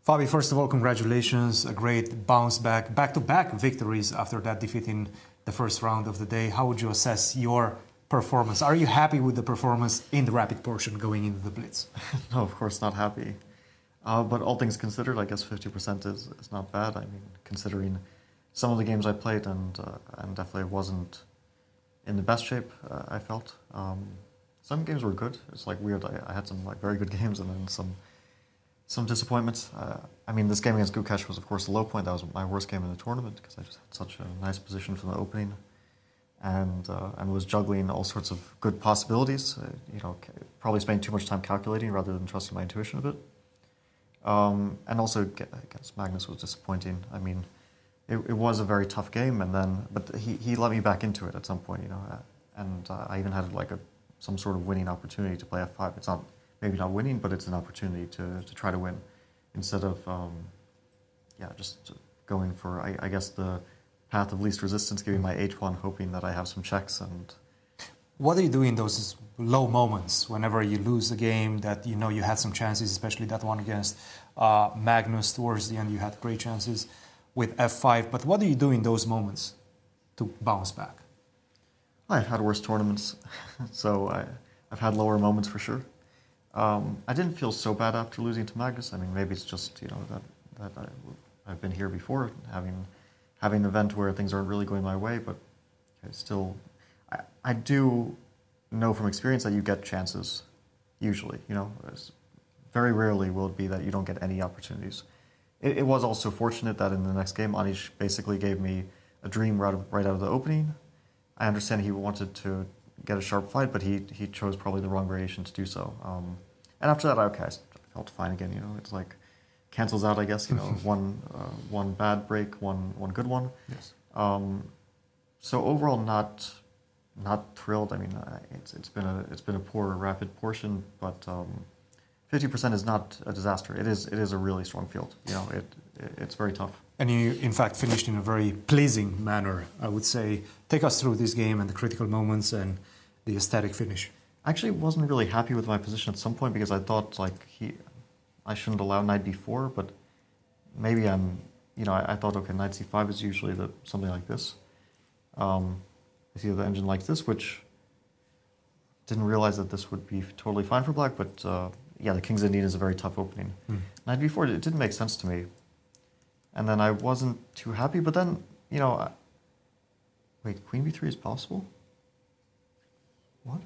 Fabi, first of all, congratulations. A great bounce back, back-to-back victories after that defeat in the first round of the day. How would you assess your performance? Are you happy with the performance in the rapid portion going into the Blitz? No, of course not happy. But all things considered, I guess 50% is not bad. I mean, considering some of the games I played and definitely wasn't in the best shape, I felt. Some games were good. It's like weird. I had some like very good games and then some disappointments. I mean, this game against Gukesh was, of course, the low point. That was my worst game in the tournament because I just had such a nice position from the opening, and was juggling all sorts of good possibilities. Probably spending too much time calculating rather than trusting my intuition a bit. And also against Magnus was disappointing. I mean, it was a very tough game, but he let me back into it at some point, and I even had like some sort of winning opportunity to play f5. It's not. Maybe not winning, but it's an opportunity to try to win instead of, just going for, I guess, the path of least resistance, giving my h1, hoping that I have some checks. And what do you do in those low moments whenever you lose a game that you had some chances, especially that one against Magnus towards the end, you had great chances with f5. But what do you do in those moments to bounce back? I've had worse tournaments, so I've had lower moments for sure. I didn't feel so bad after losing to Magnus. I mean, maybe it's just that I've been here before, having an event where things aren't really going my way. But I do know from experience that you get chances. Usually, very rarely will it be that you don't get any opportunities. It was also fortunate that in the next game, Anish basically gave me a dream right out of the opening. I understand he wanted to get a sharp fight, but he chose probably the wrong variation to do so. And after that, I felt fine again. It's like cancels out, I guess. One bad break, one good one. Yes. So overall, not thrilled. I mean, it's been a poor rapid portion, but 50% is not a disaster. It is a really strong field. It's very tough. And you, in fact, finished in a very pleasing manner, I would say. Take us through this game and the critical moments and the aesthetic finish. I actually wasn't really happy with my position at some point because I thought I shouldn't allow knight b4, but maybe I thought, okay, knight c5 is usually something like this. I see the engine like this, which didn't realize that this would be totally fine for black, but the King's Indian is a very tough opening. Knight b4, it didn't make sense to me. And then I wasn't too happy, but then, wait, queen b3 is possible? What?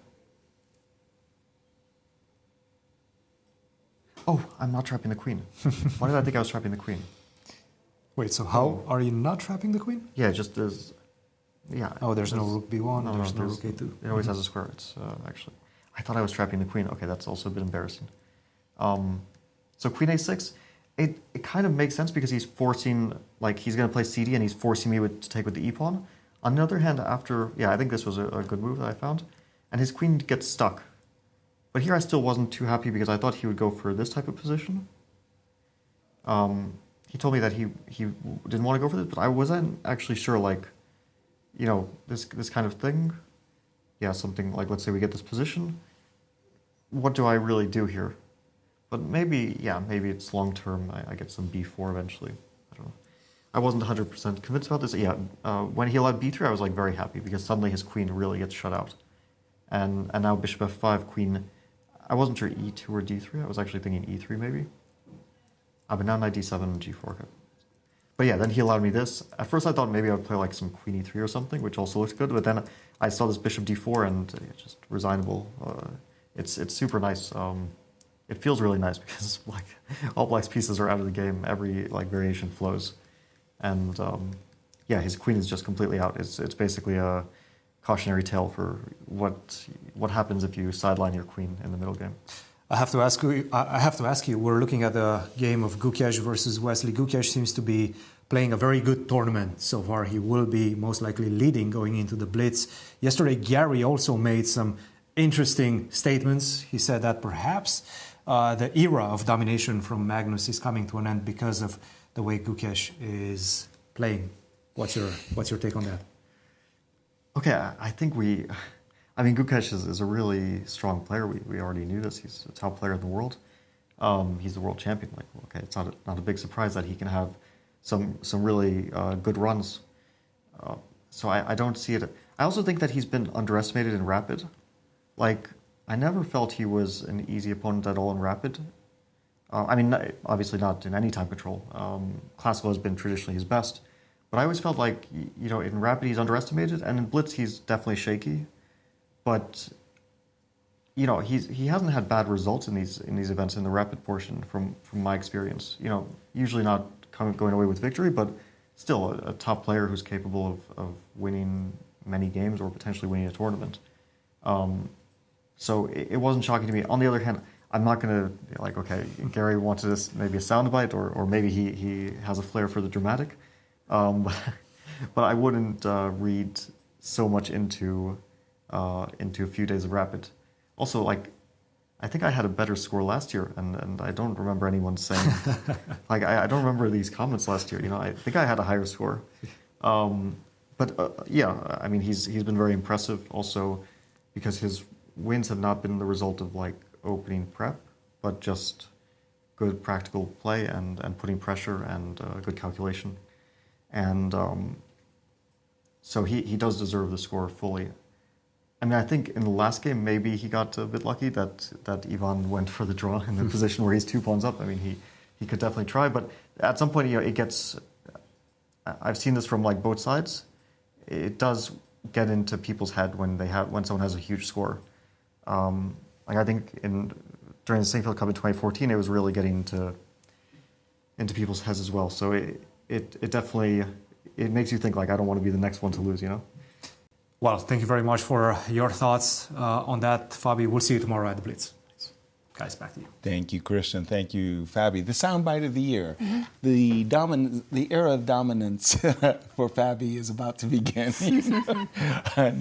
Oh, I'm not trapping the queen. Why did I think I was trapping the queen? Wait, so how are you not trapping the queen? Yeah, just there's, Oh, there's no rook b1, there's no rook a2. It always has a square. It's actually, I thought I was trapping the queen. Okay, that's also a bit embarrassing. So queen a6, it kind of makes sense because he's forcing, he's going to play cd and he's forcing me to take with the e-pawn. On the other hand, I think this was a good move that I found, and his queen gets stuck. But here I still wasn't too happy because I thought he would go for this type of position. He told me that he didn't want to go for this, but I wasn't actually sure, this kind of thing. Yeah, something like, let's say we get this position. What do I really do here? But maybe it's long term. I get some b4 eventually. I don't know. I wasn't 100% convinced about this. Yeah, when he allowed b3, I was very happy because suddenly his queen really gets shut out. And now bishop f5, queen. I wasn't sure e2 or d3. I was actually thinking e3 maybe. But now knight d7 and g4. Okay. But yeah, then he allowed me this. At first I thought maybe I would play some queen e3 or something, which also looked good. But then I saw this bishop d4 and it's just resignable. It's super nice. It feels really nice because all black's pieces are out of the game. Every variation flows, and his queen is just completely out. It's basically a cautionary tale for what happens if you sideline your queen in the middle game. I have to ask you. We're looking at the game of Gukesh versus Wesley. Gukesh seems to be playing a very good tournament so far. He will be most likely leading going into the Blitz. Yesterday, Garry also made some interesting statements. He said that perhaps the era of domination from Magnus is coming to an end because of the way Gukesh is playing. What's your take on that? Okay, I think Gukesh is a really strong player. We already knew this. He's a top player in the world. He's the world champion. Like, okay, it's not a big surprise that he can have some really good runs. So I don't see it. I also think that he's been underestimated in Rapid. Like, I never felt he was an easy opponent at all in Rapid. I mean, obviously not in any time control. Classical has been traditionally his best. But I always felt like, you know, in Rapid he's underestimated, and in Blitz he's definitely shaky. But, you know, he hasn't had bad results in these events in the Rapid portion from my experience. You know, usually not going away with victory, but still a top player who's capable of winning many games or potentially winning a tournament. So it wasn't shocking to me. On the other hand, I'm not going to, like, okay, Garry wanted this, maybe a soundbite, or maybe he has a flair for the dramatic. But I wouldn't read so much into a few days of Rapid. Also, like, I think I had a better score last year, and I don't remember anyone saying, like, I don't remember these comments last year. You know, I think I had a higher score. But yeah, I mean, he's been very impressive also because his wins have not been the result of, like, opening prep, but just good practical play and putting pressure and good calculation. And so he does deserve the score fully. I mean, I think in the last game, maybe he got a bit lucky that Ivan went for the draw in the position where he's 2 pawns up. I mean, he could definitely try, but at some point, you know, it gets... I've seen this from, like, both sides. It does get into people's head when someone has a huge score. Like, I think during the Singfield Cup in 2014, it was really getting into people's heads as well. So it definitely makes you think, like, I don't want to be the next one to lose, you know? Well, thank you very much for your thoughts on that, Fabi. We'll see you tomorrow at the Blitz. Guys, back to you. Thank you, Christian. Thank you, Fabi. The soundbite of the year. The era of dominance for Fabi is about to begin.